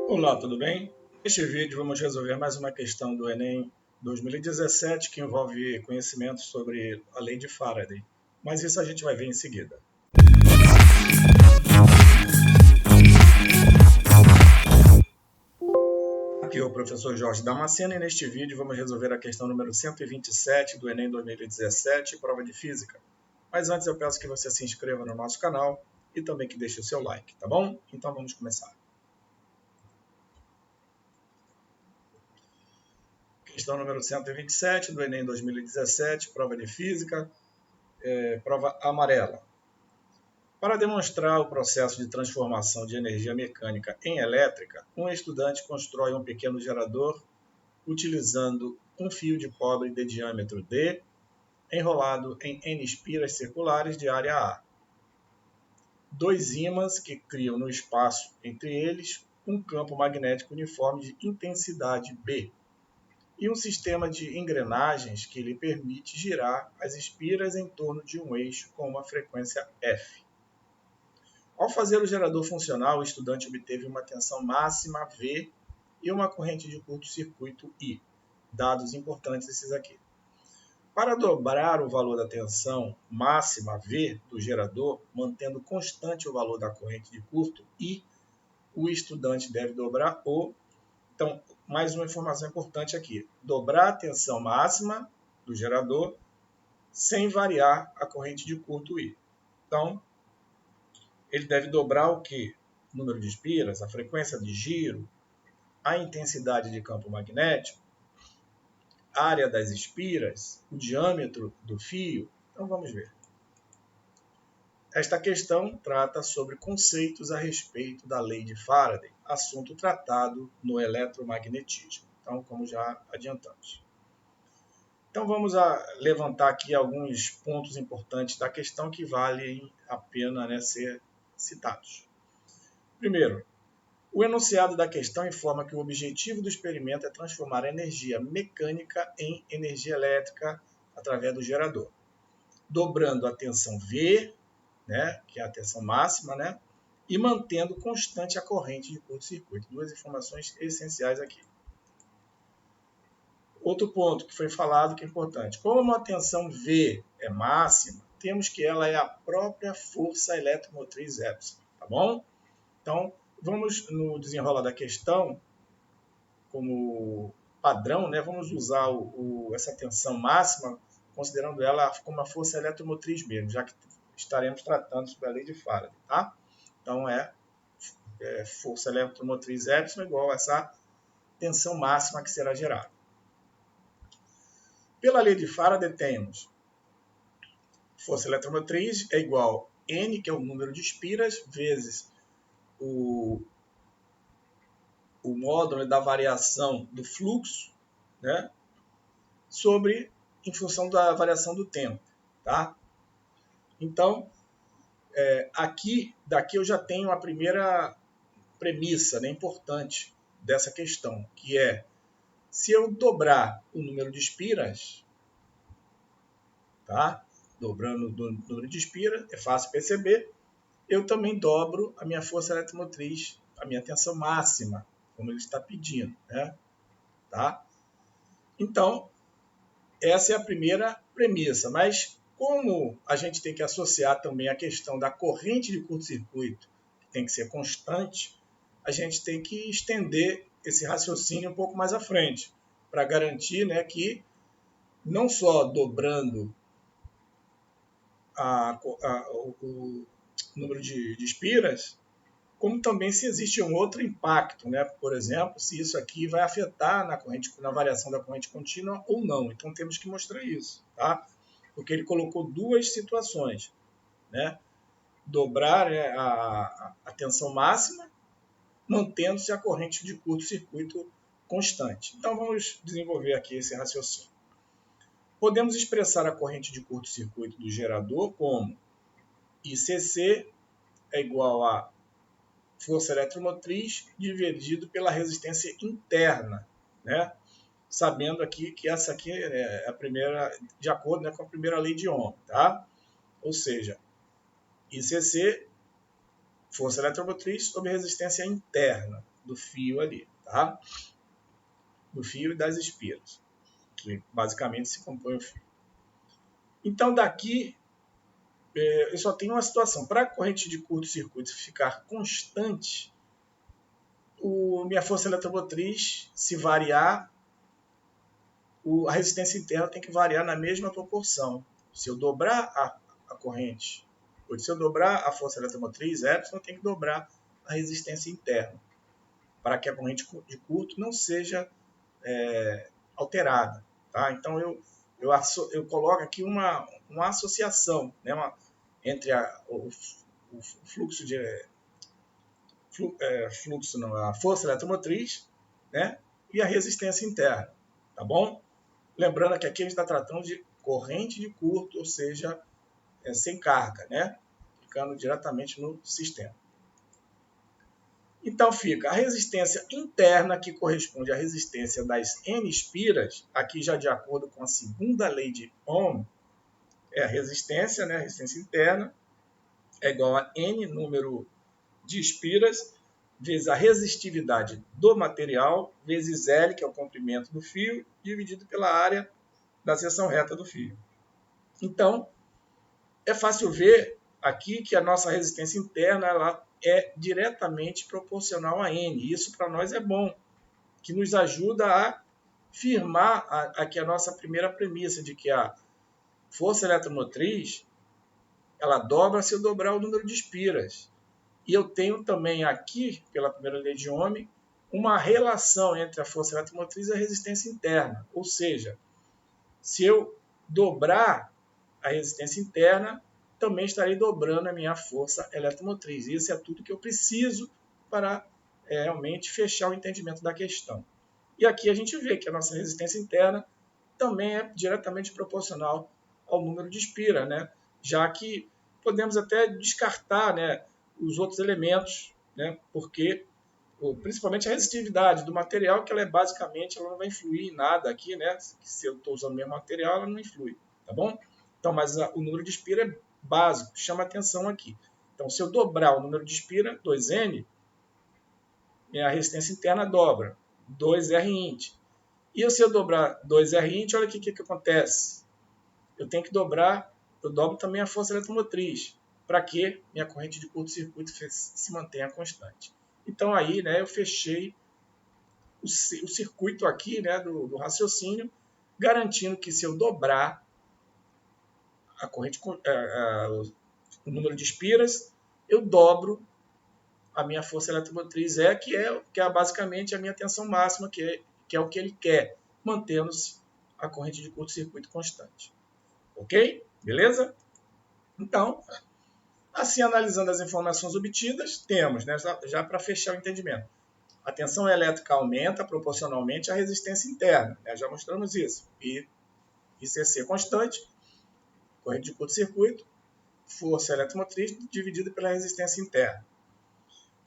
Olá, tudo bem? Neste vídeo vamos resolver mais uma questão do Enem 2017 que envolve conhecimentos sobre a lei de Faraday, mas isso a gente vai ver em seguida. Aqui é o professor Jorge Damasceno e neste vídeo vamos resolver a questão número 127 do Enem 2017, prova de Física. Mas antes eu peço que você se inscreva no nosso canal e também que deixe o seu like, tá bom? Então vamos começar. Questão número 127 do Enem 2017, prova de Física, prova amarela. Para demonstrar o processo de transformação de energia mecânica em elétrica, um estudante constrói um pequeno gerador utilizando um fio de cobre de diâmetro D enrolado em N espiras circulares de área A. Dois ímãs que criam no espaço entre eles um campo magnético uniforme de intensidade B e um sistema de engrenagens que lhe permite girar as espiras em torno de um eixo com uma frequência F. Ao fazer o gerador funcionar, o estudante obteve uma tensão máxima V e uma corrente de curto-circuito I. Dados importantes esses aqui. Para dobrar o valor da tensão máxima V do gerador, mantendo constante o valor da corrente de curto I, o estudante deve dobrar o... Então, mais uma informação importante aqui. Dobrar a tensão máxima do gerador sem variar a corrente de curto I. Então, ele deve dobrar o quê? O número de espiras, a frequência de giro, a intensidade de campo magnético, a área das espiras, o diâmetro do fio. Então vamos ver. Esta questão trata sobre conceitos a respeito da lei de Faraday, assunto tratado no eletromagnetismo. Então, como já adiantamos. Então vamos levantar aqui alguns pontos importantes da questão que valem a pena ser citados. Primeiro, o enunciado da questão informa que o objetivo do experimento é transformar a energia mecânica em energia elétrica através do gerador, dobrando a tensão V, que é a tensão máxima, e mantendo constante a corrente de curto-circuito. Duas informações essenciais aqui. Outro ponto que foi falado que é importante. Como a tensão V é máxima, temos que ela é a própria força eletromotriz Epsilon, tá bom? Então, vamos no desenrolar da questão, como padrão, vamos usar essa tensão máxima, considerando ela como uma força eletromotriz mesmo, já que estaremos tratando sobre a lei de Faraday. Tá? Então, é força eletromotriz Epsilon igual a essa tensão máxima que será gerada. Pela lei de Faraday, temos força eletromotriz é igual a N, que é o número de espiras, vezes o módulo da variação do fluxo, em função da variação do tempo. Tá? Então, daqui eu já tenho a primeira premissa importante dessa questão, que é, se eu dobrar o número de espiras, tá? Dobrando o número de espiras, é fácil perceber, eu também dobro a minha força eletromotriz, a minha tensão máxima, como ele está pedindo. Tá? Então, essa é a primeira premissa, mas como a gente tem que associar também a questão da corrente de curto-circuito, que tem que ser constante, a gente tem que estender esse raciocínio um pouco mais à frente, para garantir que não só dobrando o número de espiras, como também se existe um outro impacto, por exemplo, se isso aqui vai afetar na variação da corrente contínua ou não. Então temos que mostrar isso, tá? Porque ele colocou duas situações, dobrar a tensão máxima, mantendo-se a corrente de curto-circuito constante. Então vamos desenvolver aqui esse raciocínio. Podemos expressar a corrente de curto-circuito do gerador como ICC é igual a força eletromotriz dividido pela resistência interna, sabendo aqui que essa aqui é a primeira, de acordo com a primeira lei de Ohm, tá? Ou seja, ICC, força eletromotriz sobre resistência interna, do fio ali, tá? Do fio e das espiras, que basicamente se compõe o fio. Então, daqui, eu só tenho uma situação. Para a corrente de curto-circuito ficar constante, minha força eletromotriz, se variar, a resistência interna tem que variar na mesma proporção. Se eu dobrar a corrente, ou se eu dobrar a força eletromotriz, Epsilon tem que dobrar a resistência interna, para que a corrente de curto não seja alterada. Tá? Então, eu coloco aqui uma associação, né, entre o fluxo de... a força eletromotriz, né, e a resistência interna. Tá bom? Lembrando que aqui a gente está tratando de corrente de curto, ou seja, sem carga, né? Ficando diretamente no sistema. Então fica a resistência interna, que corresponde à resistência das N espiras, aqui já de acordo com a segunda lei de Ohm, é a resistência, né? A resistência interna é igual a N número de espiras, vezes a resistividade do material, vezes L, que é o comprimento do fio, dividido pela área da seção reta do fio. Então, é fácil ver aqui que a nossa resistência interna ela é diretamente proporcional a N. Isso para nós é bom, que nos ajuda a firmar aqui a nossa primeira premissa de que a força eletromotriz ela dobra se eu dobrar o número de espiras. E eu tenho também aqui, pela primeira lei de Ohm, uma relação entre a força eletromotriz e a resistência interna. Ou seja, se eu dobrar a resistência interna, também estarei dobrando a minha força eletromotriz. Isso é tudo que eu preciso para realmente fechar o entendimento da questão. E aqui a gente vê que a nossa resistência interna também é diretamente proporcional ao número de espira, né? Já que podemos até descartar, né, os outros elementos, né, porque principalmente a resistividade do material, que ela é basicamente, ela não vai influir em nada aqui, né? Se eu estou usando o mesmo material, ela não influi, tá bom? Então, mas o número de espira é básico, chama atenção aqui. Então, se eu dobrar o número de espira, 2N, minha resistência interna dobra, 2R int. E se eu dobrar 2R int, olha aqui o que acontece. Eu tenho que dobrar, eu dobro também a força eletromotriz, para que minha corrente de curto-circuito se mantenha constante. Então aí, né, eu fechei o circuito aqui, né, do raciocínio, garantindo que se eu dobrar a corrente, o número de espiras, eu dobro a minha força eletromotriz, que é basicamente a minha tensão máxima, que é o que ele quer, mantendo-se a corrente de curto-circuito constante. Ok? Beleza? Então, assim, analisando as informações obtidas, temos, né, já para fechar o entendimento, a tensão elétrica aumenta proporcionalmente à resistência interna, né, já mostramos isso, e ICC constante, corrente de curto-circuito, força eletromotriz dividida pela resistência interna.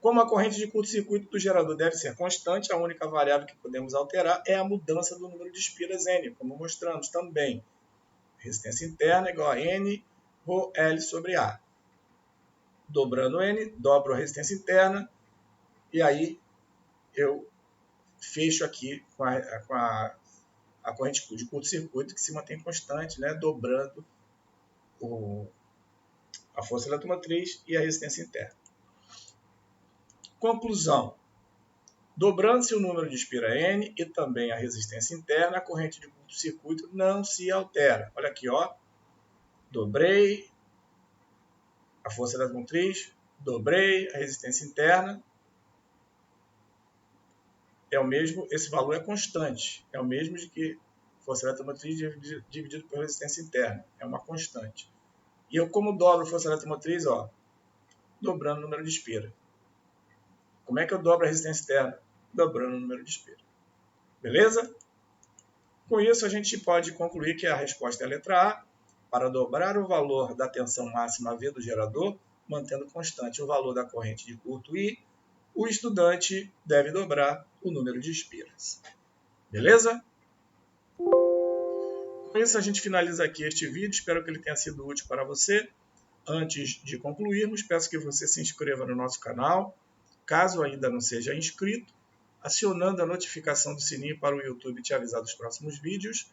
Como a corrente de curto-circuito do gerador deve ser constante, a única variável que podemos alterar é a mudança do número de espiras N, como mostramos também. Resistência interna é igual a N ρ L sobre A. Dobrando N, dobro a resistência interna, e aí eu fecho aqui com a corrente de curto-circuito que se mantém constante, né, dobrando a força eletromotriz e a resistência interna. Conclusão. Dobrando-se o número de espira N e também a resistência interna, a corrente de curto-circuito não se altera. Olha aqui, ó. Dobrei a força eletromotriz, dobrei a resistência interna. É o mesmo, esse valor é constante. É o mesmo de que força eletromotriz dividido por resistência interna. É uma constante. E eu, como dobro a força eletromotriz, ó, dobrando o número de espira. Como é que eu dobro a resistência interna? Dobrando o número de espira. Beleza? Com isso, a gente pode concluir que a resposta é a letra A. Para dobrar o valor da tensão máxima V do gerador, mantendo constante o valor da corrente de curto I, o estudante deve dobrar o número de espiras. Beleza? Com isso, a gente finaliza aqui este vídeo. Espero que ele tenha sido útil para você. Antes de concluirmos, peço que você se inscreva no nosso canal. caso ainda não seja inscrito, acionando a notificação do sininho para o YouTube te avisar dos próximos vídeos,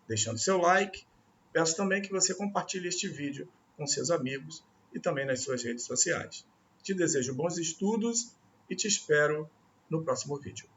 deixando seu like. Peço também que você compartilhe este vídeo com seus amigos e também nas suas redes sociais. Te desejo bons estudos e te espero no próximo vídeo.